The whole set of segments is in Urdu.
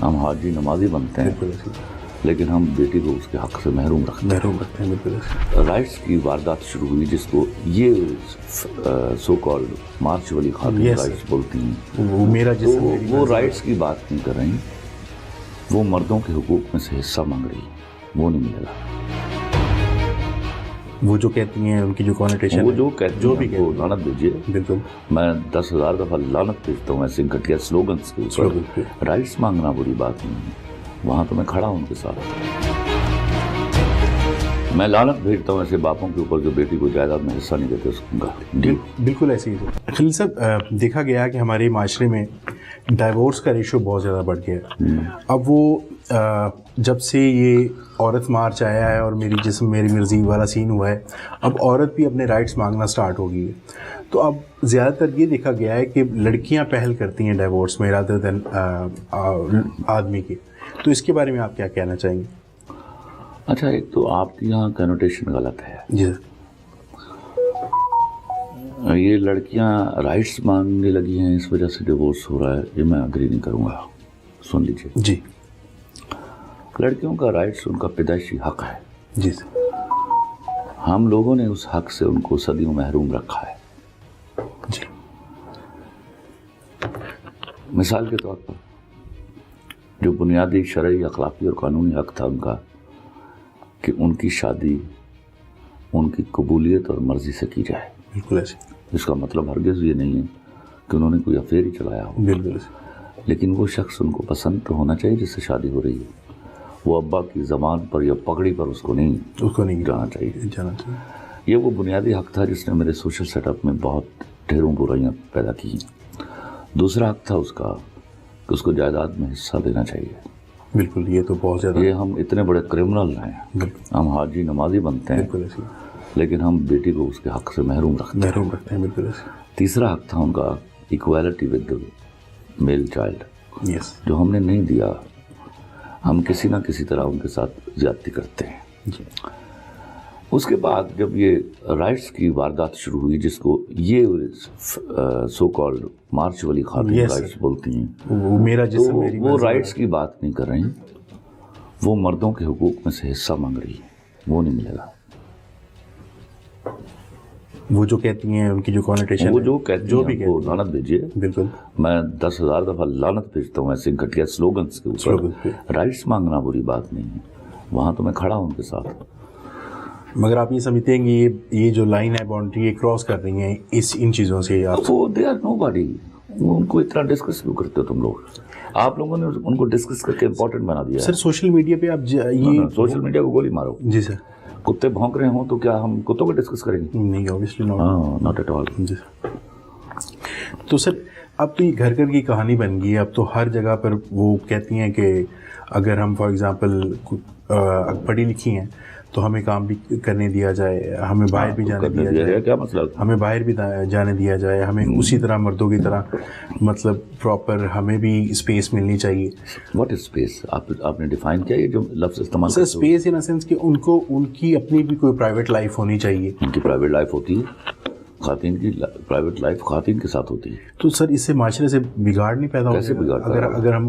ہم حاجی نمازی بنتے ہیں لیکن ہم بیٹی کو اس کے حق سے محروم رکھتے ہیں. بالکل رائٹس کی واردات شروع ہوئی جس کو یہ سو کالڈ مارچ والی خاتون رائٹس بولتی ہیں. وہ میرا جسم وہ رائٹس کی بات نہیں کر رہی, وہ مردوں کے حقوق میں سے حصہ مانگ رہی ہے, وہ نہیں ملے گا. وہ جو کہتی ہیں ان کی جو کانوٹیشن وہ جو کہتی ہیں وہ لعنت بھیجیے. بالکل میں 10,000 دفعہ لعنت بھیجتا ہوں ایسے گھٹیا سلوگنس کے اوپر. رائٹس مانگنا بری بات نہیں ہے, وہاں تو میں کھڑا ہوں ان کے ساتھ. میں لعنت بھیجتا ہوں ایسے باپوں کے اوپر جو بیٹی کو جائیداد میں حصہ نہیں دیتے اس کا. بالکل ایسے ہی. خلیل صاحب, دیکھا گیا کہ ہمارے معاشرے میں ڈائیورس کا ریشو بہت زیادہ بڑھ گیا ہے. اب وہ جب سے یہ عورت مارچ آیا ہے اور میری جسم میری مرضی والا سین ہوا ہے, اب عورت بھی اپنے رائٹس مانگنا سٹارٹ ہو گئی ہے. تو اب زیادہ تر یہ دیکھا گیا ہے کہ لڑکیاں پہل کرتی ہیں ڈائیورس میں رادر دین آدمی کے. تو اس کے بارے میں آپ کیا کہنا چاہیں گے؟ اچھا, ایک تو آپ کی یہاں کنوٹیشن غلط ہے. جی یہ لڑکیاں رائٹس مانگنے لگی ہیں اس وجہ سے ڈیورس ہو رہا ہے, یہ میں اگری نہیں کروں گا. سن لیجیے. جی. لڑکیوں کا رائٹس ان کا پیدائشی حق ہے. جی. ہم لوگوں نے اس حق سے ان کو صدیوں محروم رکھا ہے. جی. مثال کے طور پر جو بنیادی شرعی اخلاقی اور قانونی حق تھا ان کا کہ ان کی شادی ان کی قبولیت اور مرضی سے کی جائے. بالکل ایسے. اس کا مطلب ہرگز یہ نہیں ہے کہ انہوں نے کوئی افیئر ہی چلایا ہو. بالکل ایسے. لیکن وہ شخص ان کو پسند تو ہونا چاہیے جس سے شادی ہو رہی ہے. وہ ابا کی زبان پر یا پگڑی پر اس کو نہیں جانا چاہیے. یہ وہ بنیادی حق تھا جس نے میرے سوشل سیٹ اپ میں بہت ڈھیروں برائیاں پیدا کی. دوسرا حق تھا اس کا کہ اس کو جائیداد میں حصہ دینا چاہیے. بالکل. یہ تو بہت زیادہ. یہ ہم اتنے بڑے کرمنل ہیں, ہم حاجی نمازی بنتے ہیں لیکن ہم بیٹی کو اس کے حق سے محروم رکھتے ہیں. بالکل. تیسرا حق تھا ان کا ایکویلٹی ود میل چائلڈ, جو ہم نے نہیں دیا. ہم کسی نہ کسی طرح ان کے ساتھ زیادتی کرتے ہیں. اس کے بعد جب یہ رائٹس کی واردات شروع ہوئی جس کو یہ سو کالڈ مارچ والی خاتون رائٹس بولتی ہیں, وہ میرا جسم وہ رائٹس کی بات نہیں کر رہی, وہ مردوں کے حقوق میں سے حصہ مانگ رہی ہے, وہ نہیں ملے گا. وہ جو کہتی ہیں ان کی جو کانوٹیشن وہ جو کہتی ہیں وہ لعنت بھیجیے. بالکل. میں 10,000 دفعہ لعنت بھیجتا ہوں ایسے گھٹیا سلوگنس کے اوپر. رائٹس مانگنا بری بات نہیں ہے, وہاں تو میں کھڑا ہوں ان کے ساتھ. مگر آپ یہ سمجھتے ہیں کہ یہ جو لائن ہے باؤنڈری یہ کراس کر رہی ہیں ان چیزوں سے؟ وہ دے آر نو باڈی. ان کو اتنا ڈسکس کیوں کرتے ہو تم لوگ؟ آپ لوگوں نے ان کو ڈسکس کر کے امپورٹنٹ بنا دیا. سر سوشل میڈیا پہ آپ یہ سوشل میڈیا کو گولی مارو. جی سر. کتے بھونک رہے ہوں تو کیا ہم کتوں کو ڈسکس کریں گے؟ نہیں, اوبیسلی ناٹ ایٹ آل. جی. تو سر اب تو یہ گھر گھر کی کہانی بن گئی ہے. اب تو ہر جگہ پر وہ کہتی ہیں کہ اگر ہم فار ایگزامپل پڑھی لکھی ہیں تو ہمیں کام بھی کرنے دیا جائے, ہمیں باہر بھی جانے دیا جائے. کیا مسئلہ؟ ہمیں باہر بھی جانے دیا جائے, ہمیں اسی طرح مردوں کی طرح مطلب پراپر ہمیں بھی اسپیس ملنی چاہیے. What is space? آپ نے ڈیفائن کیا یہ جو لفظ استعمال؟ سر اسپیس ان سینس کہ ان کی اپنی بھی کوئی پرائیویٹ لائف ہونی چاہیے. ان کی پرائیویٹ لائف ہوتی ہے, خواتین کی پرائیویٹ لائف خواتین کے ساتھ ہوتی ہے. تو سر اس سے معاشرے سے بگاڑ نہیں پیدا ہوگا؟ کیسے بگاڑ؟ اگر ہم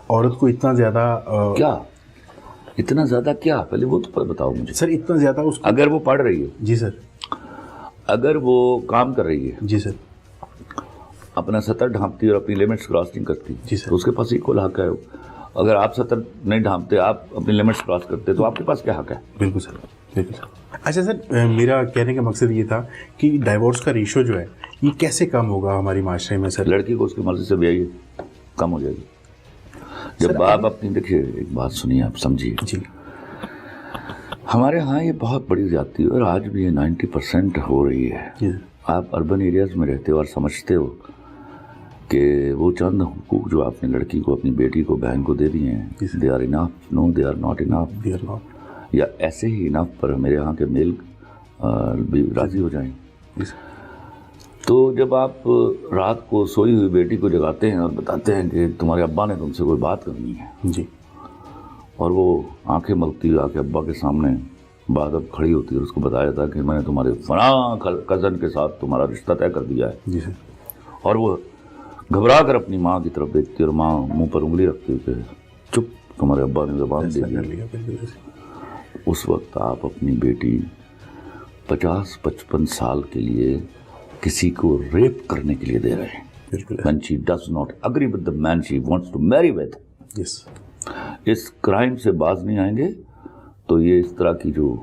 عورت کو اتنا زیادہ کیا اتنا زیادہ کیا پہلے وہ تو بتاؤ مجھے. سر اتنا زیادہ اس اگر وہ پڑھ رہی ہے. جی سر. اگر وہ کام کر رہی ہے. جی سر. اپنا سطر ڈھانپتی اور اپنی لمٹس کراس نہیں کرتی. جی سر. تو اس کے پاس ایکول حق ہے. اگر آپ سطر نہیں ڈھانپتے, آپ اپنی لمٹس کراس کرتے تو آپ کے پاس کیا حق ہے؟ بالکل سر. بالکل سر. اچھا سر, میرا کہنے کا مقصد یہ تھا کہ ڈائیورس کا ریشو جو ہے یہ کیسے کم ہوگا ہماری معاشرے میں؟ سر لڑکی کو اس کی مرضی سے بیاہیے, کم ہو جائے گی. جب آپ اپنی دیکھیے ایک بات سنیے, آپ سمجھیے. جی. ہمارے ہاں یہ بہت بڑی زیادتی ہے اور آج بھی یہ 90% ہو رہی ہے. آپ اربن ایریاز میں رہتے ہو اور سمجھتے ہو کہ وہ چند حقوق جو آپ نے لڑکی کو, اپنی بیٹی کو, بہن کو دے دیے ہیں, they are enough. No, they are not enough. یا ایسے ہی انف پر میرے یہاں کے میل بھی راضی ہو جائیں. تو جب آپ رات کو سوئی ہوئی بیٹی کو جگاتے ہیں اور بتاتے ہیں کہ تمہارے ابا نے تم سے کوئی بات کرنی ہے, جی, اور وہ آنکھیں ملتی آ کے ابا کے سامنے بادب کھڑی ہوتی ہے اور اس کو بتایا جاتا ہے کہ میں نے تمہارے فلاں کزن کے ساتھ تمہارا رشتہ طے کر دیا ہے. جی سر. اور وہ گھبرا کر اپنی ماں کی طرف دیکھتی ہے اور ماں منہ پر انگلی رکھتی ہے کہ چپ تمہارے ابا نے زبان دے فیصلہ کر دی. لیا بالکل ایسے. اس وقت آپ اپنی بیٹی 50-55 سال کے لیے کسی کو ریپ کرنے کے لیے دے رہے ہیں. بالکل when she does not agree with the man she wants to marry with. Yes. اس کرائم سے باز نہیں آئیں گے تو یہ اس طرح کی جو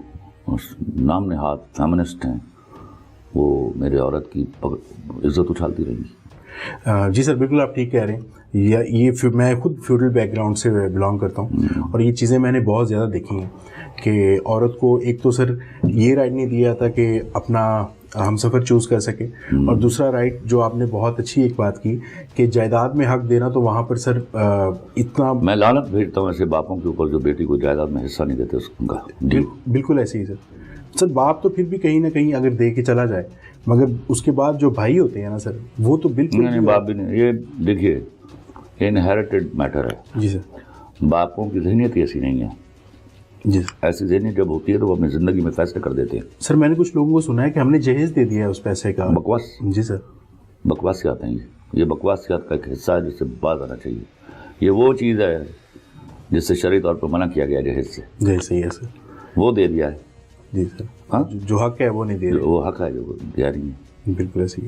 نام نہاد فیمنسٹ ہیں وہ میرے عورت کی عزت اچھالتی رہیں گی. جی سر بالکل آپ ٹھیک کہہ رہے ہیں. یہ میں خود فیوڈل بیک گراؤنڈ سے بلانگ کرتا ہوں اور یہ چیزیں میں نے بہت زیادہ دیکھی ہیں کہ عورت کو ایک تو سر یہ رائٹ نہیں دیا تھا کہ اپنا ہم سفر چوز کر سکے, اور دوسرا رائٹ جو آپ نے بہت اچھی ایک بات کی کہ جائیداد میں حق دینا, تو وہاں پر سر اتنا میں لعنت بھیجتا ہوں ایسے باپوں کے اوپر جو بیٹی کو جائیداد میں حصہ نہیں دیتے اس کا. بالکل ایسے ہی سر باپ تو پھر بھی کہیں نہ کہیں اگر دے کے چلا جائے, مگر اس کے بعد جو بھائی ہوتے ہیں نا سر وہ تو بالکل نہیں, باپ بھی نہیں. یہ دیکھیے انہیریٹڈ میٹر ہے. جی سر. باپوں کی ذہنیت ایسی نہیں ہے. جی سر. ایسی ذہنیت جب ہوتی ہے تو وہ اپنی زندگی میں فیصلے کر دیتے ہیں. سر میں نے کچھ لوگوں کو سنا ہے کہ ہم نے جہیز دے دیا ہے اس پیسے کا. بکواس. جی سر. بکواسیات ہیں یہ بکواسیات کا ایک حصہ ہے جس سے باز آنا چاہیے. یہ وہ چیز ہے جس سے شرعی طور پر منع کیا گیا جہیز سے. جی صحیح ہے سر. وہ دے دیا ہے. جی سر. ہاں جو حق ہے وہ نہیں دے رہے. وہ حق ہے جو دیا نہیں ہے. بالکل ایسے ہی.